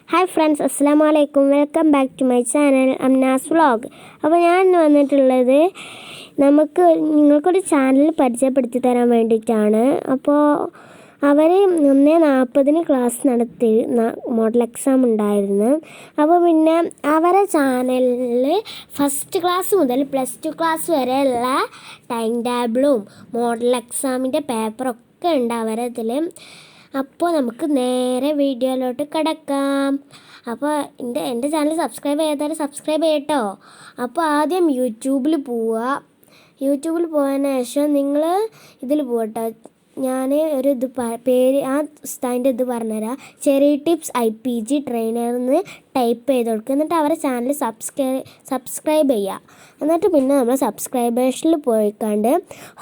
Hi friends, അസ്സലാമു അലൈക്കും. Welcome back to my channel Amnas vlog. അപ്പോൾ ഞാൻ ഇന്ന് വന്നിട്ടുള്ളത് നിങ്ങൾക്കൊരു ചാനൽ പരിചയപ്പെടുത്തി തരാൻ വേണ്ടിയിട്ടാണ്. അപ്പോൾ അവർ 1:40 ക്ലാസ് നടത്തി മോഡൽ എക്സാം ഉണ്ടായിരുന്നു. അപ്പോൾ പിന്നെ അവരെ ചാനലിൽ ഫസ്റ്റ് ക്ലാസ് മുതൽ +2 ക്ലാസ് വരെയുള്ള ടൈം ടേബിളും മോഡൽ എക്സാമിൻ്റെ പേപ്പറൊക്കെ ഉണ്ട് അവരതിൽ. അപ്പോൾ നമുക്ക് നേരെ വീഡിയോയിലോട്ട് കിടക്കാം. അപ്പോൾ എൻ്റെ ചാനൽ സബ്സ്ക്രൈബ് ചെയ്യാത്തവരെ സബ്സ്ക്രൈബ് ചെയ്യട്ടോ. അപ്പോൾ ആദ്യം യൂട്യൂബിൽ പോവുക. യൂട്യൂബിൽ പോയതിന് ശേഷം നിങ്ങൾ ഇതിൽ പോകട്ടോ. ഞാൻ ഒരു പേര് അതിൻ്റെ പറഞ്ഞുതരാം. ചെറിയ ടിപ്സ് IPG ട്രെയിനർ എന്ന് ടൈപ്പ് ചെയ്ത് കൊടുക്കുക. എന്നിട്ട് അവരുടെ ചാനൽ സബ്സ്ക്രൈബ് ചെയ്യുക. എന്നിട്ട് പിന്നെ നമ്മൾ സബ്സ്ക്രൈബേഴ്സിൽ പോയിക്കാണ്ട്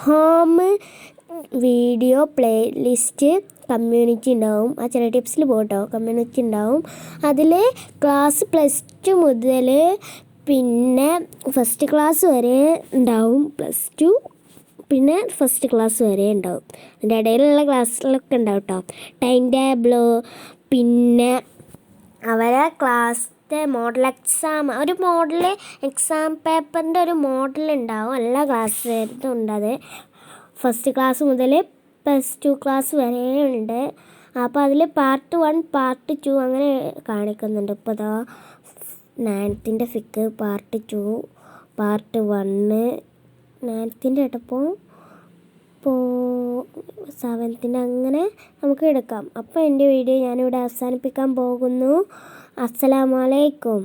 ഹോം വീഡിയോ പ്ലേലിസ്റ്റ് കമ്മ്യൂണിറ്റി ഉണ്ടാവും. ആ ചെറിയ ടിപ്സിൽ പോകട്ടോ, കമ്മ്യൂണിറ്റി ഉണ്ടാവും. അതിൽ ക്ലാസ് +2 മുതൽ പിന്നെ ഫസ്റ്റ് ക്ലാസ് വരെ ഉണ്ടാവും. +2 പിന്നെ ഫസ്റ്റ് ക്ലാസ് വരെ ഉണ്ടാവും. അതിൻ്റെ ഇടയിലുള്ള ക്ലാസ്സിലൊക്കെ ഉണ്ടാവും കേട്ടോ. ടൈം ടേബിള്, പിന്നെ അവരെ ക്ലാസ്സിൻ്റെ മോഡൽ എക്സാം, ഒരു മോഡൽ എക്സാം പേപ്പറിൻ്റെ ഒരു മോഡൽ ഉണ്ടാവും. എല്ലാ ക്ലാസ്സിലും ഉണ്ട്. അത് ഫസ്റ്റ് ക്ലാസ് മുതൽ +2 ക്ലാസ് വരെ ഉണ്ട്. അപ്പോൾ അതിൽ പാർട്ട് 1 പാർട്ട് 2 അങ്ങനെ കാണിക്കുന്നുണ്ട്. ഇപ്പോൾ അതാ 9th ഫിക്ക് പാർട്ട് 2 പാർട്ട് 1 9th കേട്ടപ്പോൾ 7th അങ്ങനെ നമുക്ക് എടുക്കാം. അപ്പോൾ എൻ്റെ വീഡിയോ ഞാനിവിടെ അവസാനിപ്പിക്കാൻ പോകുന്നു. അസ്സലാമു അലൈക്കും.